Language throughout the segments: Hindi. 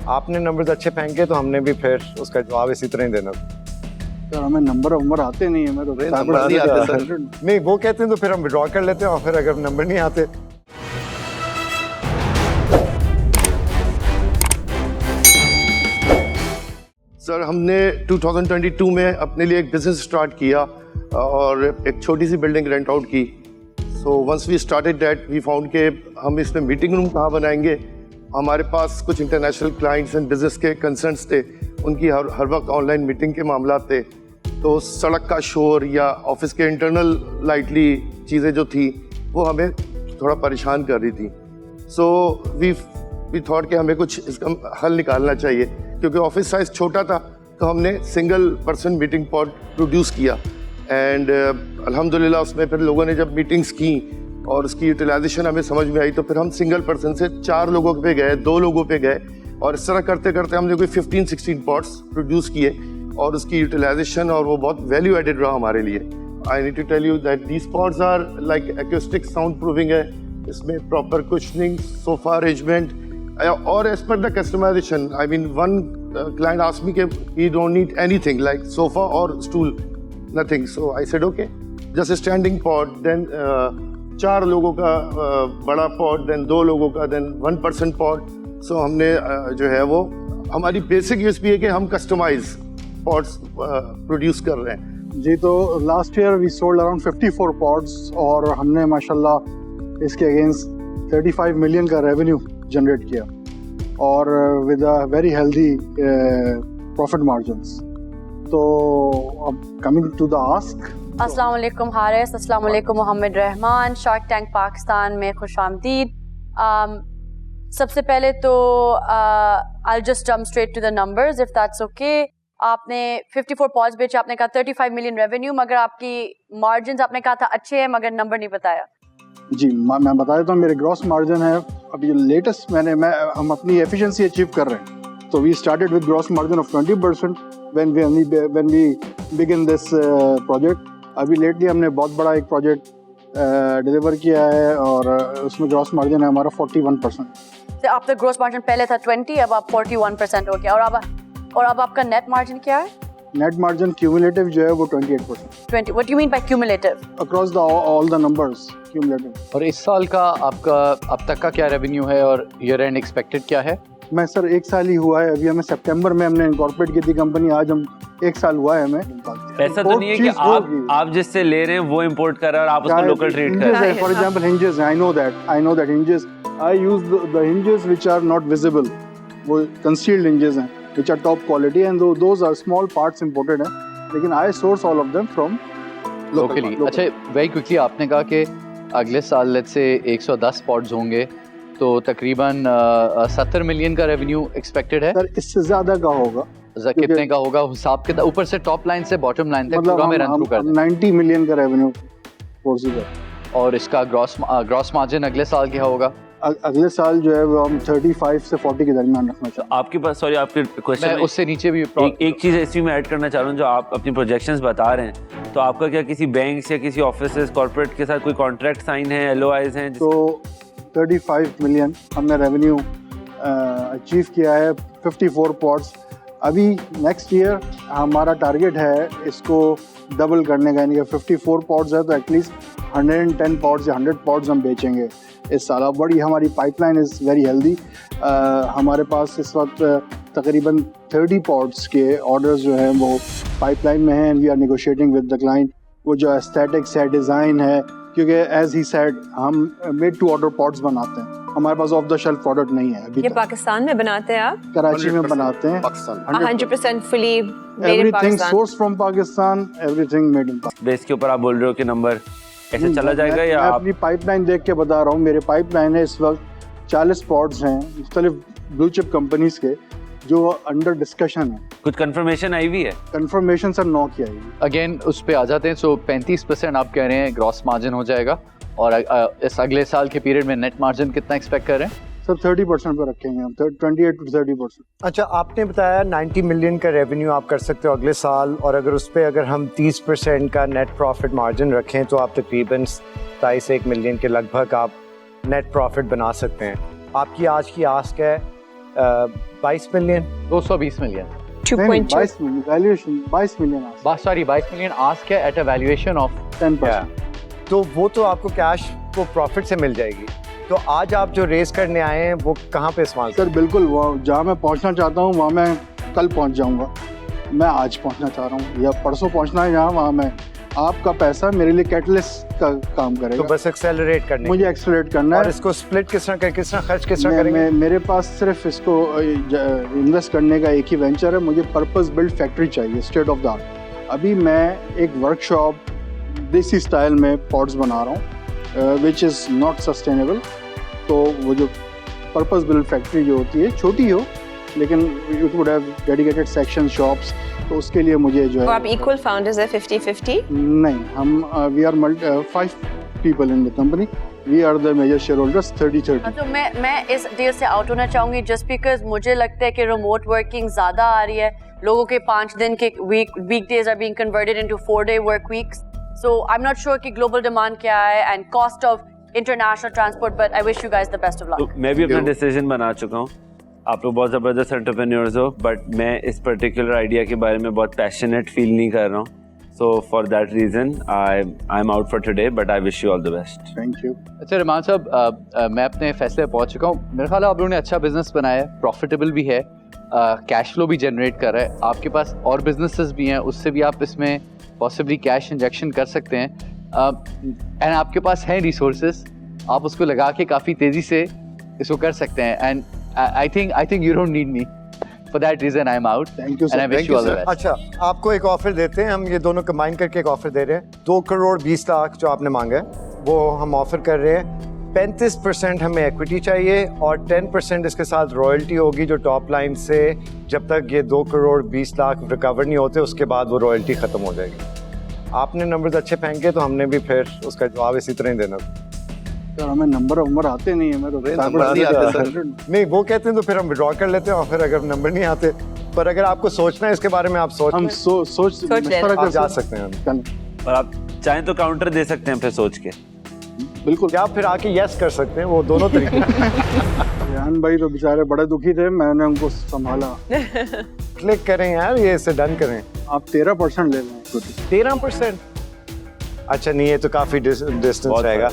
आपने नंबर्स अच्छे फेंके तो हमने भी फिर उसका जवाब इसी तरह ही देना। सर हमें नंबर आते नहीं है, मैं तो नंबर नहीं आते सर। नहीं वो कहते हैं तो फिर हम विड्रॉ कर लेते हैं, और फिर अगर नंबर नहीं आते सर हमने 2022 में अपने लिए एक बिजनेस स्टार्ट किया और एक छोटी सी बिल्डिंग रेंट आउट की। So once we started that we found के हम इसमें मीटिंग रूम कहाँ बनाएंगे। हमारे पास कुछ इंटरनेशनल क्लाइंट्स एंड बिजनेस के कंसर्न्स थे, उनकी हर वक्त ऑनलाइन मीटिंग के मामला थे। तो सड़क का शोर या ऑफिस के इंटरनल लाइटली चीज़ें जो थी वो हमें थोड़ा परेशान कर रही थी। सो वी थॉट कि हमें कुछ इसका हल निकालना चाहिए, क्योंकि ऑफिस साइज छोटा था। तो हमने single person meeting pod produce किया एंड अल्हम्दुलिल्लाह उसमें फिर लोगों ने जब मीटिंग्स की और उसकी यूटिलाइजेशन हमें समझ में आई, तो फिर हम सिंगल पर्सन से 4 लोगों पे गए, 2 लोगों पे गए, और इस तरह करते करते हमने कोई 15-16 पॉड्स प्रोड्यूस किए और उसकी यूटिलाइजेशन और वो बहुत वैल्यू एडेड रहा हमारे लिए। I need to tell you that these pods are like acoustic sound proofing है, इसमें प्रॉपर कुशनिंग, सोफा अरेंजमेंट और as per the customisation. I mean one client asked me कि he don't need anything like sofa और stool, nothing. So I said okay, just standing pod, then 4 लोगों का बड़ा पॉड, देन 2 लोगों का, देन 1 पर्सन पॉड। सो हमने जो है वो हमारी बेसिक यूएसपी है कि हम कस्टमाइज पॉड्स प्रोड्यूस कर रहे हैं। जी, तो last year we sold around 54 pods और हमने माशाल्लाह इसके अगेंस्ट 35 मिलियन का रेवेन्यू जनरेट किया और with a very healthy profit margins. तो अब कमिंग टू द आस्क, अस्सलाम वालेकुम हारिस, अस्सलाम वालेकुम मोहम्मद रहमान, शार्क टैंक पाकिस्तान में खुशामदीद। सबसे पहले तो I'll just jump straight to the numbers if that's okay। आपने 54 पॉड्स बेचे, आपने कहा 35 मिलियन रेवेन्यू, मगर आपकी मार्जिन्स आपने कहा था अच्छे हैं, मगर नंबर नहीं बताया। जी मैं बता देता हूँ, मेरे ग्रॉस मार्जिन है अभी लेटेस्ट हम अपनी एफिशिएंसी अचीव कर रहे हैं। तो we started with gross margin of 20% when we begin this project. अभी लेटली हमने बहुत बड़ा एक प्रोजेक्ट डिलीवर किया है और उसमें ग्रॉस मार्जिन है हमारा 41%। तो आपका ग्रॉस मार्जिन पहले था 20, अब आप 41% हो गया, और अब आपका नेट मार्जिन क्या है? नेट मार्जिन क्यूमुलेटिव जो है वो 28%। 20, what do you mean by cumulative? Across all the numbers cumulative। और इस साल का आपका अब तक का क्या रेवेन्यू है और ईयर एंड एक्सपेक्टेड क्या है? मैं सर 1 साल ही हुआ है, अभी हमें सितंबर में हमने इनकॉर्पोरेट की थी कंपनी, आज हम 1 साल हुआ है हमें। ऐसा तो नहीं है कि आप जिससे ले रहे हैं वो इंपोर्ट कर रहे हैं और आप उसको लोकल ट्रीट कर रहे हैं। For example hinges, I know that hinges, I use the hinges which are not visible, वो कंसील्ड हिंजेस हैं which are top quality and those are small parts imported हैं, लेकिन I source all of them from locally। अच्छा, very quickly आपने कहा कि अगले साल लेट्स से 110 पॉड्स होंगे, तो तकरीबन 70 मिलियन का रेवेन्यू एक्सपेक्टेड है। सर इससे ज़्यादा का होगा। कितने का होगा हिसाब के? ऊपर से टॉप लाइन से बॉटम लाइन तक पूरा में रन थ्रू कर दें। 90 मिलियन का रेवेन्यू पॉसिबल। और इसका ग्रॉस मार्जिन अगले साल क्या होगा? अगले साल जो है वो हम 35 से 40 के दरमियान रखना चाहते हैं। आपके पास, सॉरी आपके क्वेश्चन उससे नीचे भी एक चीज़ इसमें मैं ऐड करना चाह रहा हूँ, जो आप अपनी प्रोजेक्शंस बता रहे हैं, तो आपका क्या किसी बैंक या किसी ऑफिस कॉर्पोरेट के साथ कोई कॉन्ट्रैक्ट साइन है, LOIs हैं? तो 35 मिलियन हमने रेवेन्यू अचीव किया है, 54 पॉड्स। अभी नेक्स्ट ईयर हमारा टारगेट है इसको डबल करने का, यानी कि 54 पॉड्स है तो एटलीस्ट 110 पॉड्स या 100 पॉड्स हम बेचेंगे इस साल। अब बड़ी हमारी पाइपलाइन इज़ वेरी हेल्दी। हमारे पास इस वक्त तकरीबन 30 पॉड्स के ऑर्डर्स जो हैं वो पाइपलाइन में हैं and we are negotiating with the client. वो जो एस्थेटिक्स है, डिज़ाइन है, क्योंकि एज ही सेड हम मेड टू ऑर्डर पॉड्स बनाते हैं, हमारे पास ऑफ द शेल्फ प्रोडक्ट नहीं है अभी। ये पाकिस्तान में बनाते हैं आप? कराची में बनाते हैं, 100% fully everything source from Pakistan, everything made in Pakistan. Base के ऊपर आप बोल रहे हो कि नंबर ऐसे चला जाएगा या मैं अपनी पाइपलाइन देख के बता रहा हूँ। मेरे पाइपलाइन है इस वक्त 40 पॉड्स हैं मुख्तलिफ ब्लू चिप कंपनीज के जो अंडर डिस्कशन है। कुछ कंफर्मेशन आई हुई है? कंफर्मेशन सर 9 की आई हुई। अगेन उस पे आ जाते हैं। सो 35% आप कह रहे हैं ग्रॉस मार्जिन हो जाएगा, और इस अगले साल के पीरियड में नेट मार्जिन कितना एक्सपेक्ट कर रहे हैं? सर 30% पर रखेंगे हम, 28 to 30%। अच्छा, आपने बताया 90 मिलियन का रेवेन्यू आप कर सकते हो अगले साल, और अगर उस पर अगर हम 30% का नेट प्रॉफिट मार्जिन रखें तो आप तकरीबन 27-1 मिलियन के लगभग आप नेट प्रॉफिट बना सकते हैं। आपकी आज की आस्क है 22 million 220 million 2.2. 22 million valuation 22 million sorry 22 million ask है एट अ वैल्यूएशन ऑफ 10%। तो वो तो आपको कैश को प्रॉफिट से मिल जाएगी। तो आज आप जो रेस करने आए हैं वो कहाँ पे इस्तेमाल सर बिल्कुल, वो जहाँ मैं पहुँचना चाहता हूँ वहाँ मैं कल पहुँच जाऊँगा। मैं आज पहुँचना चाह रहा हूँ या परसों पहुँचना है जहाँ, वहाँ मैं आपका पैसा मेरे लिए कैटलिस्ट का काम तो करेगा। बस एक्सेलरेट करने मुझे एक्सलेट करना और है। इसको स्प्लिट किस तरह खर्च किस तरह करेंगे? मेरे पास सिर्फ इसको इन्वेस्ट करने का एक ही वेंचर है। मुझे पर्पस बिल्ड फैक्ट्री चाहिए, स्टेट ऑफ द आर्ट। अभी मैं एक वर्कशॉप देसी स्टाइल में पॉट्स बना रहा हूँ विच इज़ नॉट सस्टेनेबल। तो वो जो पर्पस बिल्ड फैक्ट्री जो होती है, छोटी हो लेकिन it would have dedicated section shops, तो उसके लिए मुझे जो और है आप इक्वल फाउंडर्स है 50-50? नहीं, हम we are 5 people in the company. We are the major share holders 30-30। तो मैं इस डील से आउट होना चाहूंगी जस्ट बिकॉज मुझे लगता है कि रिमोट वर्किंग ज़्यादा आ रही है। लोगों के 5 दिन के weekdays are being converted into 4-day work weeks. So I am not sure कि ग्लोबल डिमांड क्या है and cost of international transport, but I wish you guys the best of तो लक। मैं भी अपना डिसीजन बना चुका हूँ। आप लोग बहुत ज़बरदस्त एंटरप्रेन्योर्स हो, बट मैं इस पर्टिकुलर आइडिया के बारे में बहुत पैशनेट फील नहीं कर रहा हूँ। So for that reason I am out for today, but I wish you all the best. Thank you. अच्छा रहमान साहब, मैं अपने फैसले पे पहुंच चुका हूँ। मेरे ख्याल है आप लोगों ने अच्छा बिजनेस बनाया है, प्रॉफिटेबल भी है, कैश फ्लो भी जनरेट कर रहा है। आपके पास और बिजनेसेस भी हैं, उससे भी आप इसमें पॉसिबली कैश इंजेक्शन कर सकते हैं एंड आपके पास हैं रिसोर्सेज, आप उसको लगा के काफ़ी तेज़ी से इसको कर सकते हैं। And I think you don't need me, for that reason I am out Thank you, sir. And I wish you all the best. अच्छा, आपको एक ऑफर देते हैं हम, ये दोनों कंबाइन करके एक ऑफर दे रहे हैं। 2 करोड़ 20 लाख जो आपने मांगा है वो हम ऑफर कर रहे हैं। 35% हमें इक्विटी चाहिए और 10% इसके साथ रॉयल्टी होगी जो टॉप लाइन से जब तक ये 2 करोड़ 20 लाख रिकवर नहीं होते उसके बाद वो रॉयल्टी ख़त्म हो जाएगी। आपने नंबर्स अच्छे फेंके तो हमने भी फिर उसका जवाब इसी तरह ही देना। सर हमें नंबर आते नहीं है। मैं तो नंबर नहीं आते सर। नहीं, वो कहते हैं तो फिर हम विड्रॉ कर लेते हैं और फिर अगर नंबर नहीं आते, पर अगर आपको सोचना है इसके बारे में आप सोच हम लें, सोच लें। आप जा सकते हैं। और आप चाहें तो काउंटर दे सकते हैं फिर सोच के। बिल्कुल। या फिर आके यस कर सकते हैं, वो दोनों तरीके। रेहान भाई तो बेचारे बड़े दुखी थे, मैंने उनको संभाला। क्लिक करें यार, ये इसे डन करें। आप 13% ले लें। 13%? अच्छा नहीं, ये तो काफ़ी डिस्टेंस बहुत रहेगा।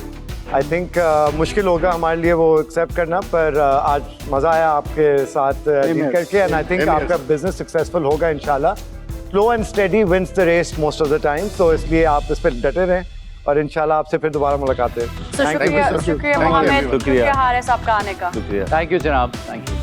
आई थिंक मुश्किल होगा हमारे लिए वो एक्सेप्ट करना, पर आज मज़ा आया आपके साथ डील करके एंड आई थिंक आपका बिजनेस सक्सेसफुल होगा इंशाल्लाह। Slow and steady wins the race most of the time, तो इसलिए आप इस पर डटे रहें और इंशाल्लाह आपसे फिर दोबारा मुलाकात है। शुक्रिया मोहम्मद, शुक्रिया हारिस आपका आने का। शुक्रिया। थैंक यू जनाब, थैंक यू।